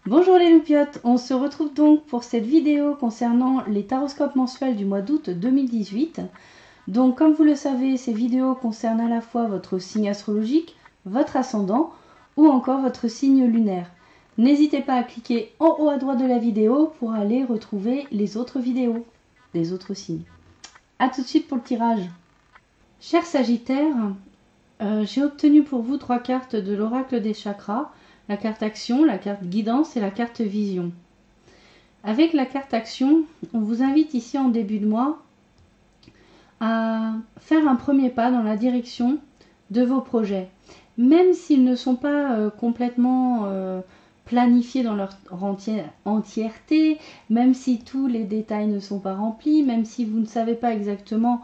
Bonjour les loupiotes, on se retrouve donc pour cette vidéo concernant les taroscopes mensuels du mois d'août 2018. Donc comme vous le savez, ces vidéos concernent à la fois votre signe astrologique, votre ascendant ou encore votre signe lunaire. N'hésitez pas à cliquer en haut à droite de la vidéo pour aller retrouver les autres vidéos, les autres signes. A tout de suite pour le tirage. Chers Sagittaires, j'ai obtenu pour vous 3 cartes de l'oracle des chakras. La carte action, la carte guidance et la carte vision. Avec la carte action, on vous invite ici en début de mois à faire un premier pas dans la direction de vos projets. Même s'ils ne sont pas complètement planifiés dans leur entièreté, même si tous les détails ne sont pas remplis, même si vous ne savez pas exactement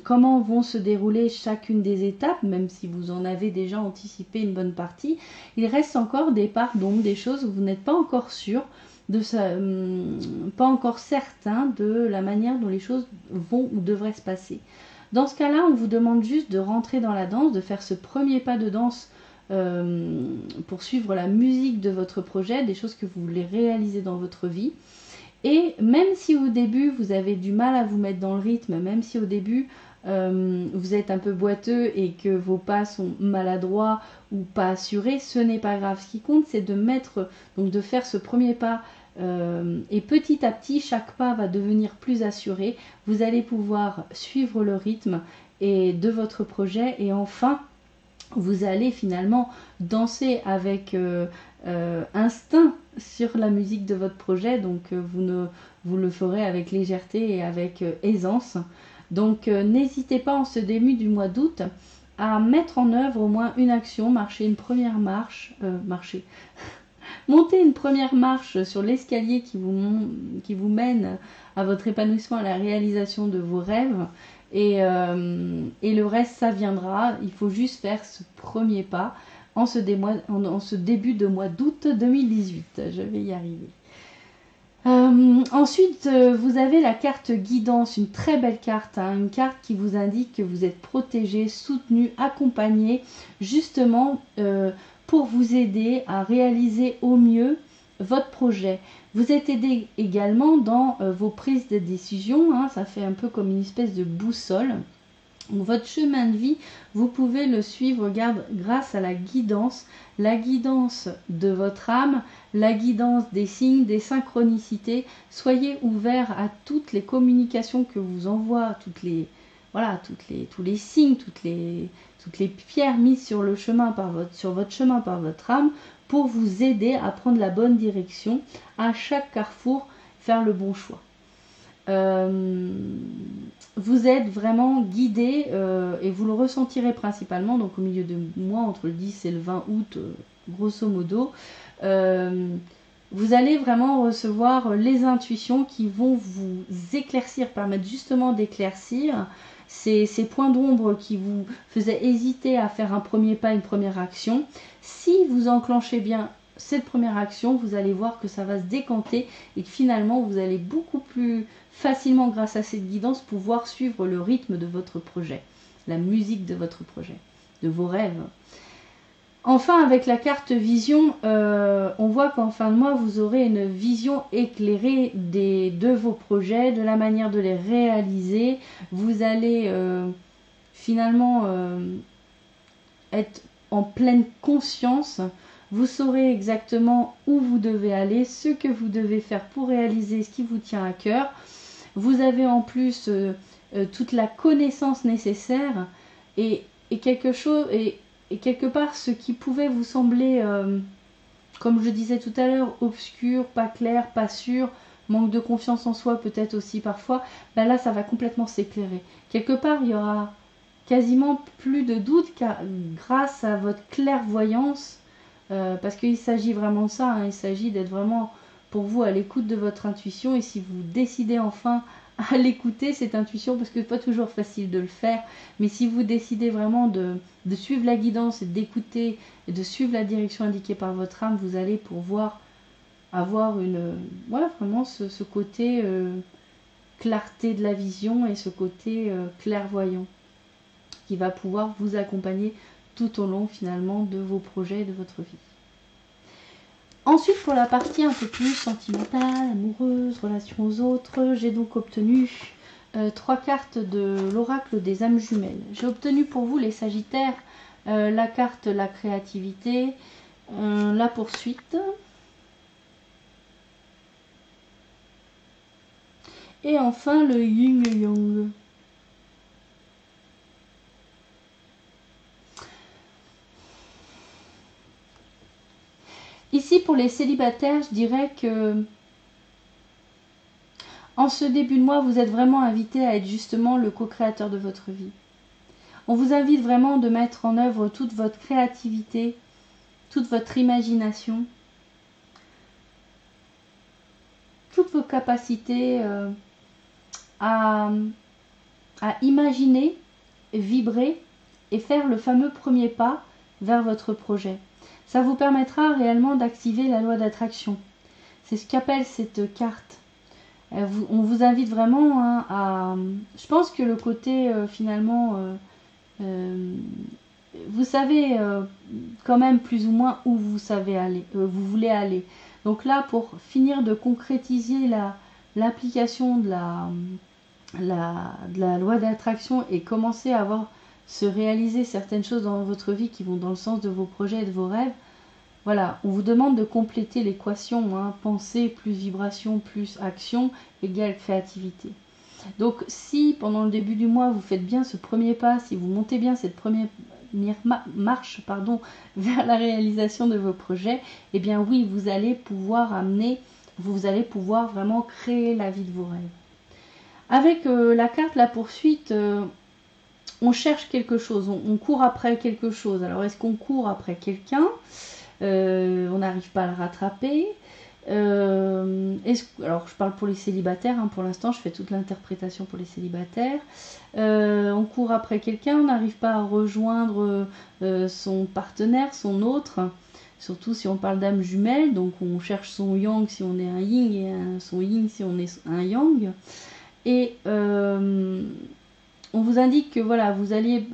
comment vont se dérouler chacune des étapes, même si vous en avez déjà anticipé une bonne partie, il reste encore des parts d'ombre, des choses où vous n'êtes pas encore sûr, pas encore certain de la manière dont les choses vont ou devraient se passer. Dans ce cas-là, on vous demande juste de rentrer dans la danse, de faire ce premier pas de danse pour suivre la musique de votre projet, des choses que vous voulez réaliser dans votre vie. Et même si au début vous avez du mal à vous mettre dans le rythme, même si au début vous êtes un peu boiteux et que vos pas sont maladroits ou pas assurés, ce n'est pas grave. Ce qui compte, c'est de faire ce premier pas et petit à petit, chaque pas va devenir plus assuré. Vous allez pouvoir suivre le rythme de votre projet et enfin vous allez finalement danser avec instinct sur la musique de votre projet, donc vous le ferez avec légèreté et avec aisance. Donc n'hésitez pas en ce début du mois d'août à mettre en œuvre au moins une action, monter une première marche sur l'escalier qui vous mène à votre épanouissement, à la réalisation de vos rêves. Et le reste, ça viendra. Il faut juste faire ce premier pas en ce début de mois d'août 2018. Je vais y arriver. Ensuite, vous avez la carte guidance, une très belle carte, hein, une carte qui vous indique que vous êtes protégé, soutenu, accompagné, justement pour vous aider à réaliser au mieux votre projet. Vous êtes aidé également dans vos prises de décision, hein, ça fait un peu comme une espèce de boussole. Donc, votre chemin de vie, vous pouvez le suivre grâce à la guidance de votre âme, la guidance des signes, des synchronicités. Soyez ouverts à toutes les communications que vous envoient, tous les signes, toutes les pierres mises sur le chemin sur votre chemin par votre âme pour vous aider à prendre la bonne direction, à chaque carrefour, faire le bon choix. Vous êtes vraiment guidé et vous le ressentirez principalement donc au milieu de mois entre le 10 et le 20 août grosso modo. Vous allez vraiment recevoir les intuitions qui vont vous éclaircir, permettre justement d'éclaircir ces points d'ombre qui vous faisaient hésiter à faire un premier pas, une première action. Si vous enclenchez bien cette première action, vous allez voir que ça va se décanter et que finalement vous allez beaucoup plus facilement, grâce à cette guidance, pouvoir suivre le rythme de votre projet, la musique de votre projet, de vos rêves. Enfin, avec la carte vision, on voit qu'en fin de mois, vous aurez une vision éclairée de vos projets, de la manière de les réaliser. Vous allez finalement être en pleine conscience. Vous saurez exactement où vous devez aller, ce que vous devez faire pour réaliser ce qui vous tient à cœur. Vous avez en plus toute la connaissance nécessaire et quelque part ce qui pouvait vous sembler, comme je disais tout à l'heure, obscur, pas clair, pas sûr, manque de confiance en soi peut-être aussi parfois, ben là ça va complètement s'éclairer. Quelque part il y aura quasiment plus de doute grâce à votre clairvoyance, parce qu'il s'agit vraiment de ça, hein, il s'agit d'être vraiment pour vous à l'écoute de votre intuition, et si vous décidez enfin à l'écouter cette intuition, parce que c'est pas toujours facile de le faire, mais si vous décidez vraiment de suivre la guidance et d'écouter et de suivre la direction indiquée par votre âme, vous allez pouvoir avoir vraiment ce côté clarté de la vision et ce côté clairvoyant qui va pouvoir vous accompagner tout au long finalement de vos projets et de votre vie. Ensuite, pour la partie un peu plus sentimentale, amoureuse, relation aux autres, j'ai donc obtenu 3 cartes de l'oracle des âmes jumelles. J'ai obtenu pour vous, les Sagittaires, la carte la créativité, la poursuite, et enfin le yin et yang. Ici, pour les célibataires, je dirais que en ce début de mois, vous êtes vraiment invité à être justement le co-créateur de votre vie. On vous invite vraiment de mettre en œuvre toute votre créativité, toute votre imagination, toutes vos capacités à imaginer, vibrer et faire le fameux premier pas vers votre projet. Ça vous permettra réellement d'activer la loi d'attraction. C'est ce qu'appelle cette carte. On vous invite vraiment à... Je pense que le côté finalement... vous savez quand même plus ou moins où vous savez aller, vous voulez aller. Donc là, pour finir de concrétiser l'application de la loi d'attraction et commencer à se réaliser certaines choses dans votre vie qui vont dans le sens de vos projets et de vos rêves, voilà, on vous demande de compléter l'équation, hein, pensée plus vibration plus action égale créativité. Donc si pendant le début du mois vous faites bien ce premier pas, si vous montez bien cette première marche vers la réalisation de vos projets, eh bien oui, vous allez pouvoir vraiment créer la vie de vos rêves. Avec la carte la poursuite, on cherche quelque chose, on court après quelque chose. Alors est-ce qu'on court après quelqu'un? On n'arrive pas à le rattraper. Alors je parle pour les célibataires, hein, pour l'instant je fais toute l'interprétation pour les célibataires. On court après quelqu'un, on n'arrive pas à rejoindre son partenaire, son autre, surtout si on parle d'âme jumelle, donc on cherche son yang si on est un yin et son yin si on est un yang. Et on vous indique que voilà, vous allez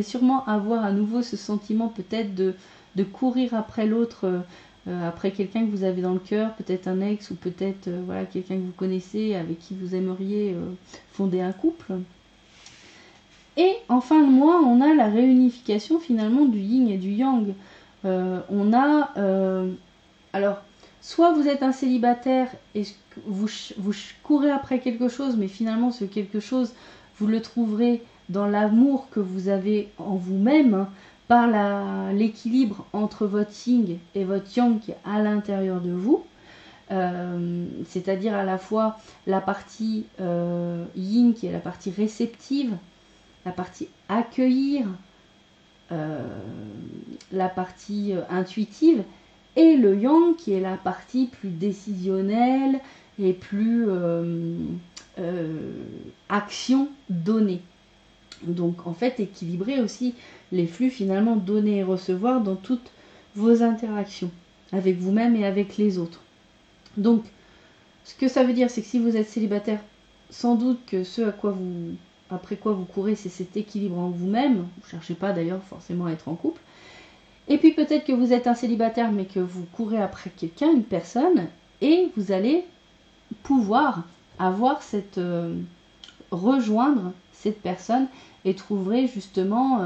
sûrement avoir à nouveau ce sentiment peut-être de courir après l'autre, après quelqu'un que vous avez dans le cœur, peut-être un ex ou peut-être voilà, quelqu'un que vous connaissez, avec qui vous aimeriez fonder un couple. Et en fin de mois, on a la réunification finalement du yin et du yang. Alors, soit vous êtes un célibataire et vous courez après quelque chose, mais finalement ce quelque chose, vous le trouverez dans l'amour que vous avez en vous-même, hein, par l'équilibre entre votre yin et votre yang qui est à l'intérieur de vous. C'est-à-dire à la fois la partie yin qui est la partie réceptive, la partie accueillir, la partie intuitive, et le yang qui est la partie plus décisionnelle et plus action donnée. Donc en fait équilibrer aussi les flux finalement donner et recevoir dans toutes vos interactions avec vous-même et avec les autres. Donc ce que ça veut dire, c'est que si vous êtes célibataire, sans doute que après quoi vous courez, c'est cet équilibre en vous-même. Vous ne cherchez pas d'ailleurs forcément à être en couple. Et puis peut-être que vous êtes un célibataire mais que vous courez après quelqu'un, une personne, et vous allez pouvoir rejoindre cette personne et trouverez justement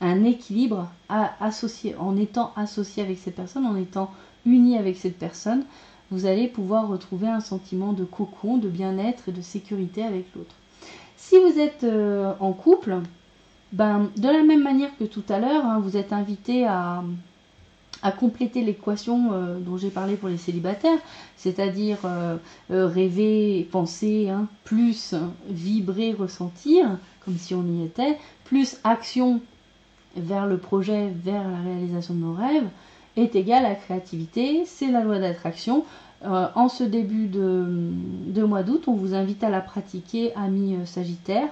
un équilibre en étant associé avec cette personne, en étant uni avec cette personne. Vous allez pouvoir retrouver un sentiment de cocon, de bien-être et de sécurité avec l'autre. Si vous êtes en couple, de la même manière que tout à l'heure, hein, vous êtes invité à compléter l'équation dont j'ai parlé pour les célibataires, c'est-à-dire rêver, penser, hein, plus vibrer, ressentir, comme si on y était, plus action vers le projet, vers la réalisation de nos rêves, est égal à créativité. C'est la loi d'attraction. En ce début de mois d'août, on vous invite à la pratiquer, amis Sagittaires.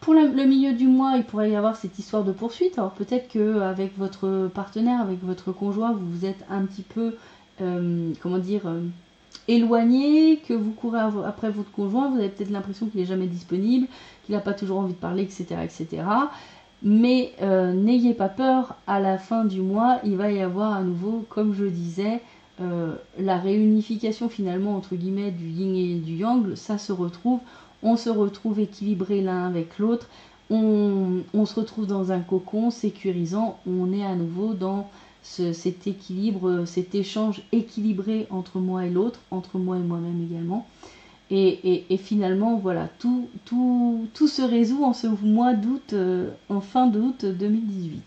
Pour le milieu du mois, il pourrait y avoir cette histoire de poursuite. Alors peut-être qu'avec votre partenaire, avec votre conjoint, vous vous êtes un petit peu, éloigné, que vous courez après votre conjoint, vous avez peut-être l'impression qu'il n'est jamais disponible, qu'il n'a pas toujours envie de parler, etc. etc. Mais n'ayez pas peur, à la fin du mois, il va y avoir à nouveau, comme je disais, la réunification finalement entre guillemets du yin et du yang. Ça se retrouve, on se retrouve équilibré l'un avec l'autre, on se retrouve dans un cocon sécurisant, on est à nouveau dans cet équilibre, cet échange équilibré entre moi et l'autre, entre moi et moi-même également. Et finalement, voilà, tout se résout en ce mois d'août, en fin d'août 2018.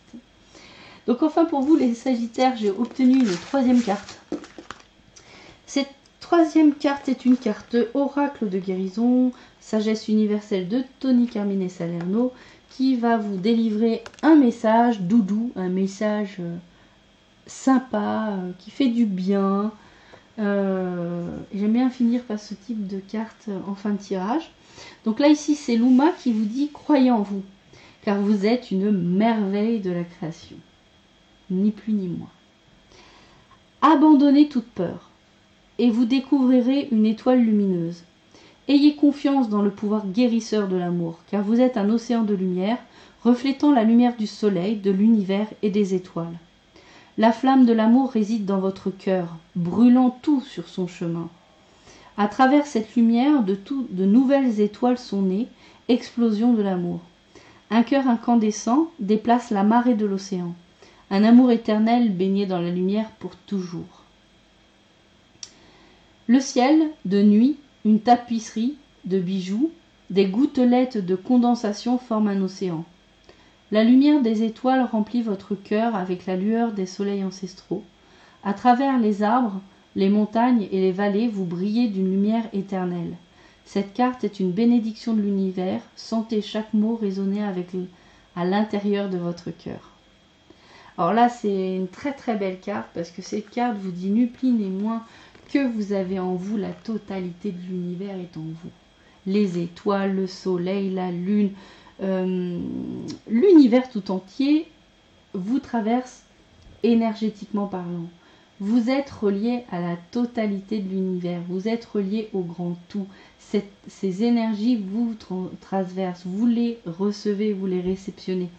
Donc enfin pour vous les Sagittaires, j'ai obtenu une troisième carte. Cette troisième carte est une carte oracle de guérison, sagesse universelle de Tony Carmine Salerno, qui va vous délivrer un message doudou, un message sympa, qui fait du bien. J'aime bien finir par ce type de carte en fin de tirage. Donc là ici c'est Luma qui vous dit croyez en vous, car vous êtes une merveille de la création, ni plus ni moins. Abandonnez toute peur et vous découvrirez une étoile lumineuse. Ayez confiance dans le pouvoir guérisseur de l'amour, car vous êtes un océan de lumière, reflétant la lumière du soleil, de l'univers et des étoiles. La flamme de l'amour réside dans votre cœur, brûlant tout sur son chemin. À travers cette lumière, de nouvelles étoiles sont nées, explosion de l'amour. Un cœur incandescent déplace la marée de l'océan. Un amour éternel baigné dans la lumière pour toujours. Le ciel, de nuit, une tapisserie de bijoux, des gouttelettes de condensation forment un océan. La lumière des étoiles remplit votre cœur avec la lueur des soleils ancestraux. À travers les arbres, les montagnes et les vallées, vous brillez d'une lumière éternelle. Cette carte est une bénédiction de l'univers. Sentez chaque mot résonner à l'intérieur de votre cœur. Alors là, c'est une très très belle carte parce que cette carte vous dit ni plus ni moins que vous avez en vous la totalité de l'univers est en vous. Les étoiles, le soleil, la lune, l'univers tout entier vous traverse énergétiquement parlant. Vous êtes relié à la totalité de l'univers, vous êtes relié au grand tout. Ces énergies vous traversent, vous les recevez, vous les réceptionnez.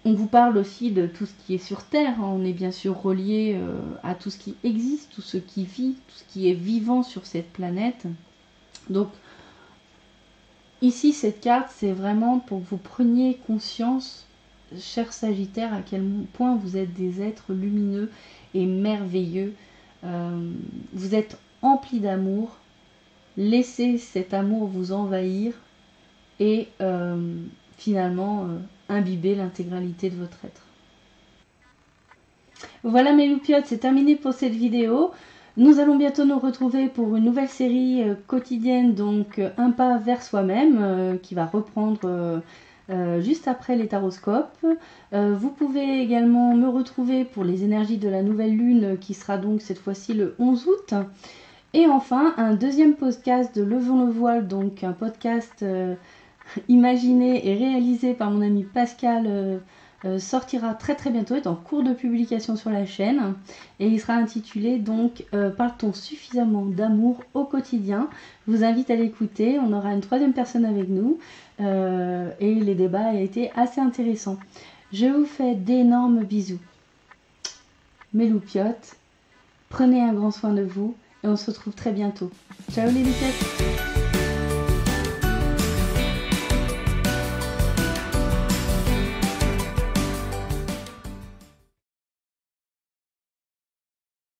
On vous parle aussi de tout ce qui est sur Terre, hein. On est bien sûr relié à tout ce qui existe, tout ce qui vit, tout ce qui est vivant sur cette planète. Donc, ici, cette carte, c'est vraiment pour que vous preniez conscience, chers Sagittaires, à quel point vous êtes des êtres lumineux et merveilleux. Vous êtes emplis d'amour. Laissez cet amour vous envahir et finalement imbiber l'intégralité de votre être. Voilà mes loupiotes, c'est terminé pour cette vidéo. Nous allons bientôt nous retrouver pour une nouvelle série quotidienne, donc un pas vers soi-même, qui va reprendre juste après les taroscopes. Vous pouvez également me retrouver pour les énergies de la nouvelle lune, qui sera donc cette fois-ci le 11 août. Et enfin, un deuxième podcast de Levons le voile, donc un podcast imaginé et réalisé par mon ami Pascal, sortira très très bientôt, est en cours de publication sur la chaîne et il sera intitulé donc Parle-t-on suffisamment d'amour au quotidien. Je vous invite à l'écouter, on aura une troisième personne avec nous et les débats ont été assez intéressants. Je vous fais d'énormes bisous mes loupiotes, prenez un grand soin de vous et on se retrouve très bientôt. Ciao les loupiotes.